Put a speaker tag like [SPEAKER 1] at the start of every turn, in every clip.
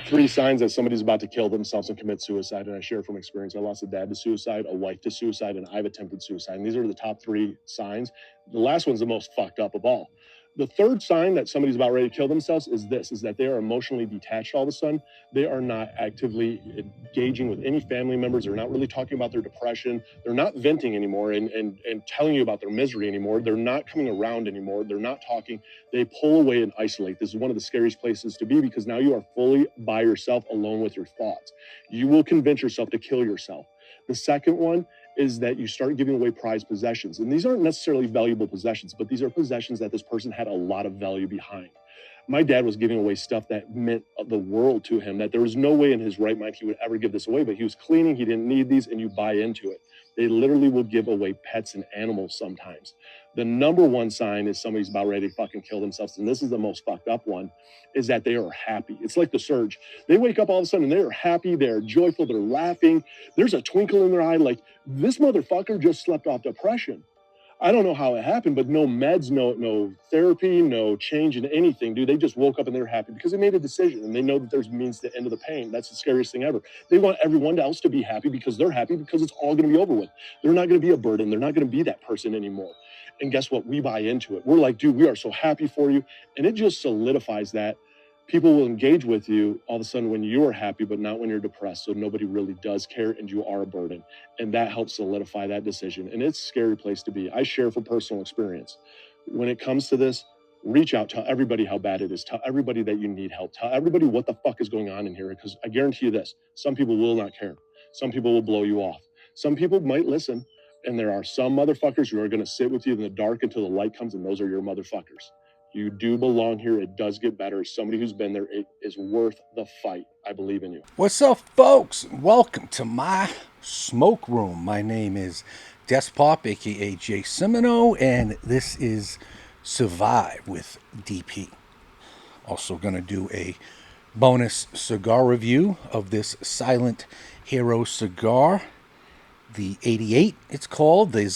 [SPEAKER 1] top 3 signs that somebody's about to kill themselves and commit suicide, and I share from experience. I lost a dad to suicide, a wife to suicide, and I've attempted suicide. And these are the top 3 signs. The last one's the most fucked up of all. The third sign that somebody's about ready to kill themselves is that they are emotionally detached all of a sudden. They are not actively engaging with any family members. They're not really talking about their depression. They're not venting anymore and telling you about their misery anymore. They're not coming around anymore. They're not talking. They pull away and isolate. This is one of the scariest places to be because now you are fully by yourself, alone with your thoughts. You will convince yourself to kill yourself. The second one is that you start giving away prized possessions. And these aren't necessarily valuable possessions, but these are possessions that this person had a lot of value behind. My dad was giving away stuff that meant the world to him, that there was no way in his right mind he would ever give this away, but he was cleaning, he didn't need these, and you buy into it. They literally will give away pets and animals sometimes. The number one sign is somebody's about ready to fucking kill themselves, and this is the most fucked up one, is that they are happy. It's like the surge. They wake up all of a sudden and they are happy, they're joyful, they're laughing. There's a twinkle in their eye like, this motherfucker just slept off depression. I don't know how it happened, but no meds, no therapy, no change in anything, dude. They just woke up and they're happy because they made a decision and they know that there's means to the end of the pain. That's the scariest thing ever. They want everyone else to be happy because they're happy because it's all going to be over with. They're not going to be a burden. They're not going to be that person anymore. And guess what? We buy into it. We're like, dude, we are so happy for you. And it just solidifies that. People will engage with you all of a sudden when you are happy, but not when you're depressed. So nobody really does care and you are a burden. And that helps solidify that decision. And it's a scary place to be. I share from personal experience. When it comes to this, reach out, tell everybody how bad it is. Tell everybody that you need help. Tell everybody what the fuck is going on in here. Because I guarantee you this, some people will not care. Some people will blow you off. Some people might listen. And there are some motherfuckers who are going to sit with you in the dark until the light comes, and those are your motherfuckers. You do belong here. It does get better. As somebody who's been there, it is worth the fight. I believe in you.
[SPEAKER 2] What's up, folks? Welcome to my smoke room. My name is Despop, aka Jay Semino, and this is Survive with DP. Also going to do a bonus cigar review of this Silent Hero cigar. The 88, it's called. The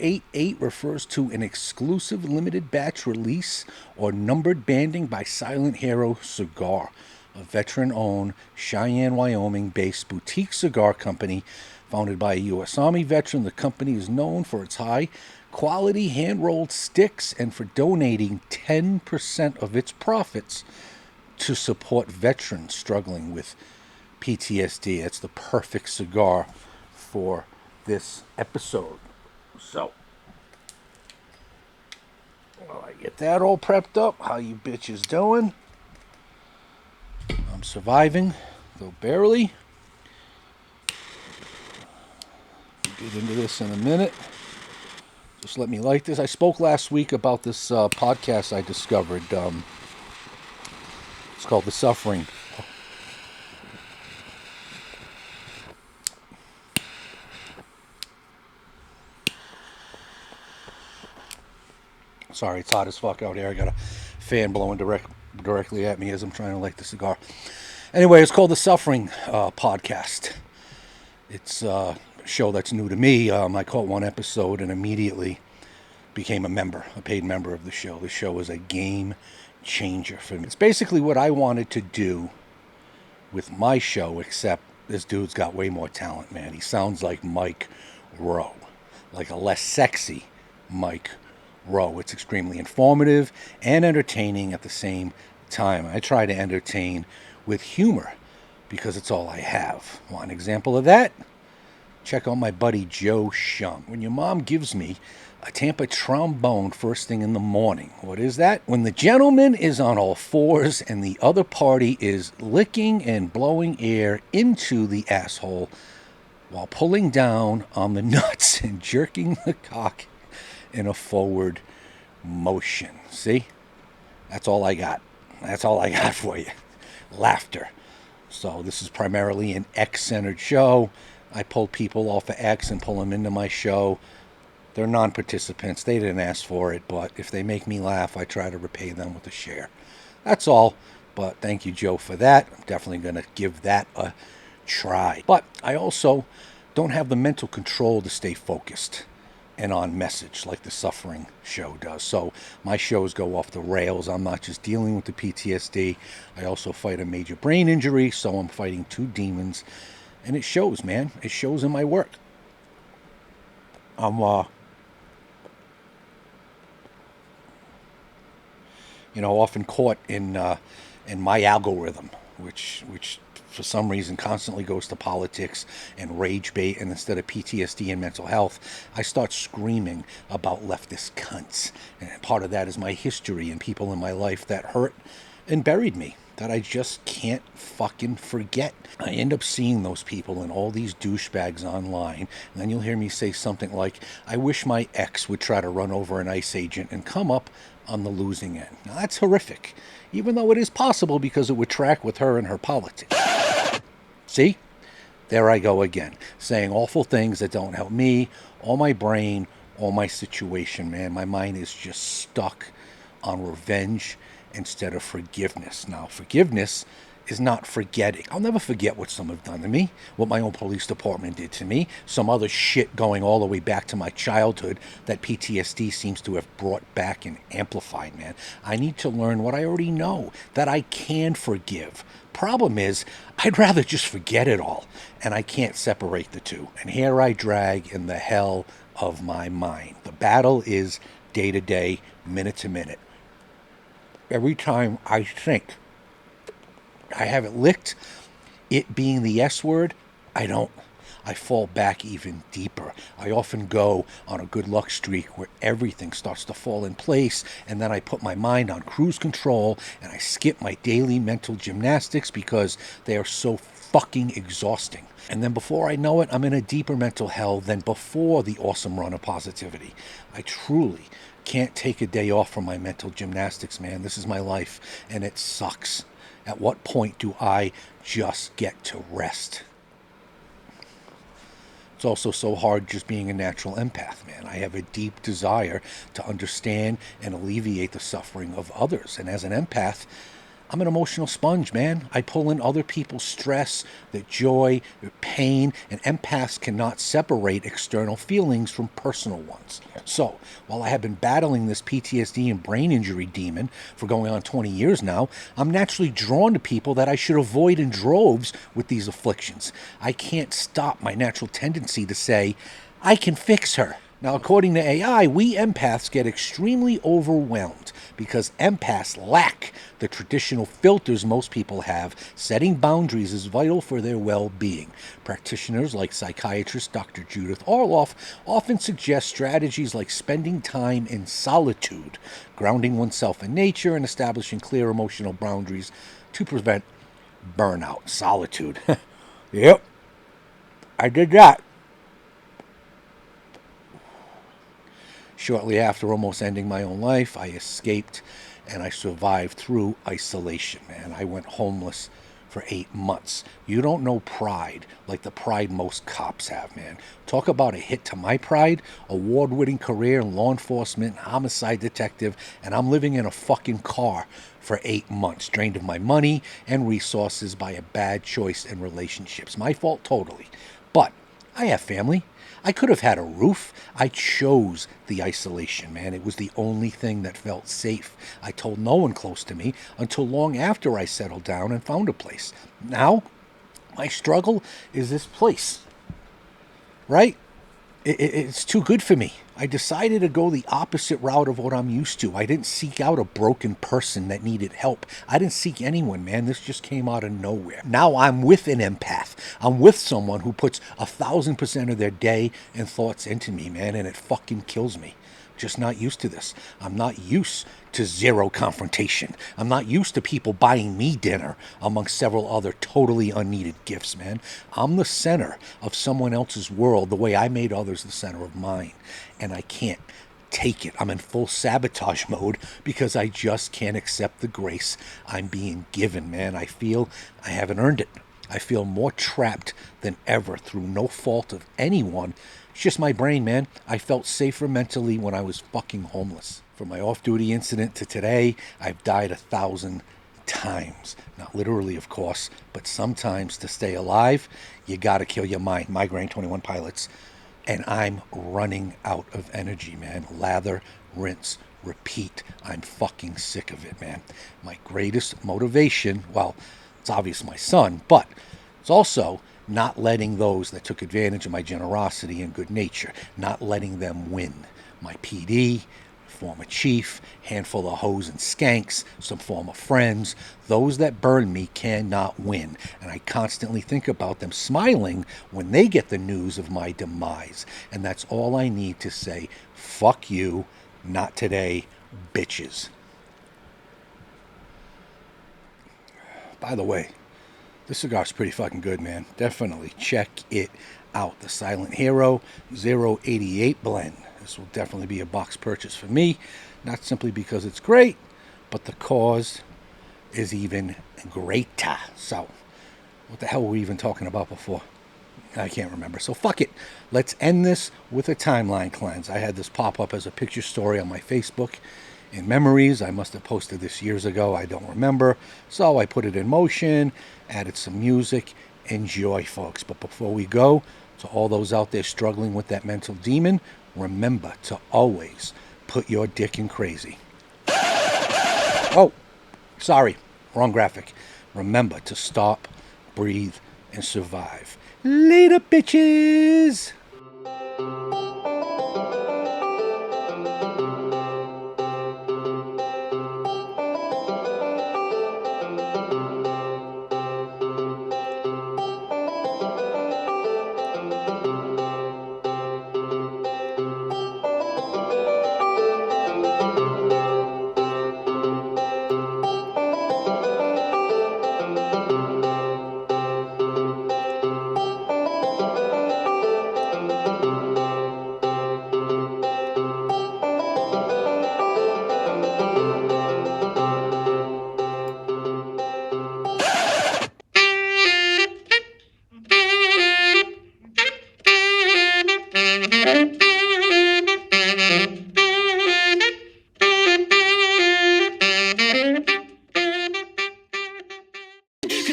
[SPEAKER 2] 088 refers to an exclusive limited batch release or numbered banding by Silent Hero Cigar, a veteran-owned Cheyenne, Wyoming-based boutique cigar company founded by a U.S. Army veteran. The company is known for its high-quality hand-rolled sticks and for donating 10% of its profits to support veterans struggling with PTSD. That's the perfect cigar for this episode. So, while I get that all prepped up, how you bitches doing? I'm surviving, though barely. We'll get into this in a minute. Just let me light this. I spoke last week about this podcast I discovered. It's called The Suffering. Sorry, it's hot as fuck out here. I got a fan blowing directly at me as I'm trying to light the cigar. Anyway, it's called The Suffering Podcast. It's a show that's new to me. I caught one episode and immediately became a paid member of the show. The show is a game changer for me. It's basically what I wanted to do with my show, except this dude's got way more talent, man. He sounds like Mike Rowe, like a less sexy Mike Rowe. It's extremely informative and entertaining at the same time. I try to entertain with humor because it's all I have. Want an example of that? Check out my buddy Joe Shum. When your mom gives me a Tampa trombone first thing in the morning, what is that? When the gentleman is on all fours and the other party is licking and blowing air into the asshole while pulling down on the nuts and jerking the cock in a forward motion. See? That's all I got. That's all I got for you. Laughter. So this is primarily an X-centered show. I pull people off of X and pull them into my show. They're non-participants. They didn't ask for it, but if they make me laugh, I try to repay them with a share. That's all. But thank you, Joe, for that. I'm definitely going to give that a try. But I also don't have the mental control to stay focused and on message like the Suffering show does. So my shows go off the rails. I'm not just dealing with the PTSD. I also fight a major brain injury, so I'm fighting two demons. And it shows, man. It shows in my work. I'm often caught in my algorithm, which for some reason constantly goes to politics and rage bait, and instead of PTSD and mental health, I start screaming about leftist cunts. And part of that is my history and people in my life that hurt and buried me that I just can't fucking forget. I end up seeing those people and all these douchebags online, and then you'll hear me say something like, I wish my ex would try to run over an ICE agent and come up on the losing end. Now that's horrific, even though it is possible because it would track with her and her politics. See? There I go again, saying awful things that don't help me, or my brain, or my situation, man. My mind is just stuck on revenge instead of forgiveness. Now, forgiveness is not forgetting. I'll never forget what some have done to me, what my own police department did to me, some other shit going all the way back to my childhood that PTSD seems to have brought back and amplified, man. I need to learn what I already know, that I can forgive. Problem is, I'd rather just forget it all, and I can't separate the two. And here I drag in the hell of my mind. The battle is day to day, minute to minute. Every time I think I have it licked, it being the S word, I don't. I fall back even deeper. I often go on a good luck streak where everything starts to fall in place, and then I put my mind on cruise control and I skip my daily mental gymnastics because they are so fucking exhausting. And then before I know it, I'm in a deeper mental hell than before the awesome run of positivity. I truly can't take a day off from my mental gymnastics, man. This is my life, and it sucks. At what point do I just get to rest? It's also so hard just being a natural empath, man. I have a deep desire to understand and alleviate the suffering of others. And as an empath, I'm an emotional sponge, man. I pull in other people's stress, their joy, their pain, and empaths cannot separate external feelings from personal ones. So, while I have been battling this PTSD and brain injury demon for going on 20 years now, I'm naturally drawn to people that I should avoid in droves with these afflictions. I can't stop my natural tendency to say, I can fix her. Now, according to AI, we empaths get extremely overwhelmed because empaths lack the traditional filters most people have. Setting boundaries is vital for their well-being. Practitioners like psychiatrist Dr. Judith Orloff often suggest strategies like spending time in solitude, grounding oneself in nature, and establishing clear emotional boundaries to prevent burnout. Solitude. Yep, I did that. Shortly after almost ending my own life, I escaped and I survived through isolation, man. I went homeless for 8 months. You don't know pride like the pride most cops have, man. Talk about a hit to my pride, award-winning career in law enforcement, homicide detective, and I'm living in a fucking car for 8 months, drained of my money and resources by a bad choice in relationships. My fault totally. But I have family. I could have had a roof. I chose the isolation, man. It was the only thing that felt safe. I told no one close to me until long after I settled down and found a place. Now, my struggle is this place, right? It's too good for me. I decided to go the opposite route of what I'm used to. I didn't seek out a broken person that needed help. I didn't seek anyone, man. This just came out of nowhere. Now I'm with an empath. I'm with someone who puts 1,000% of their day and thoughts into me, man, and it fucking kills me. Just not used to this. I'm not used to zero confrontation. I'm not used to people buying me dinner amongst several other totally unneeded gifts, man. I'm the center of someone else's world the way I made others the center of mine. And I can't take it. I'm in full sabotage mode because I just can't accept the grace I'm being given, man. I feel I haven't earned it. I feel more trapped than ever through no fault of anyone. It's just my brain, man. I felt safer mentally when I was fucking homeless. From my off-duty incident to today, I've died 1,000 times. Not literally, of course, but sometimes to stay alive, you gotta kill your mind. Migraine 21 Pilots. and I'm running out of energy, man. Lather, rinse, repeat. I'm fucking sick of it, man. My greatest motivation, well, it's obvious my son, but it's also not letting those that took advantage of my generosity and good nature, not letting them win. My PD, former chief, handful of hoes and skanks, some former friends. Those that burn me cannot win, and I constantly think about them smiling when they get the news of my demise. And that's all I need to say. Fuck you, not today, bitches. By the way, this cigar's pretty fucking good, man. Definitely check it out. The Silent Hero 088 blend. This will definitely be a box purchase for me, not simply because it's great, but the cause is even greater. So, what the hell were we even talking about before? I can't remember. So fuck it. Let's end this with a timeline cleanse. I had this pop up as a picture story on my Facebook in memories. I must have posted this years ago. I don't remember. So I put it in motion, added some music. Enjoy, folks. But before we go, to all those out there struggling with that mental demon, remember to always put your dick in crazy. Oh, sorry. Wrong graphic. Remember to stop, breathe, and survive. Later, bitches!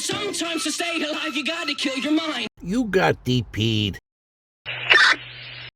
[SPEAKER 3] Cause sometimes to stay alive, you gotta kill your mind.
[SPEAKER 4] You got DP'd.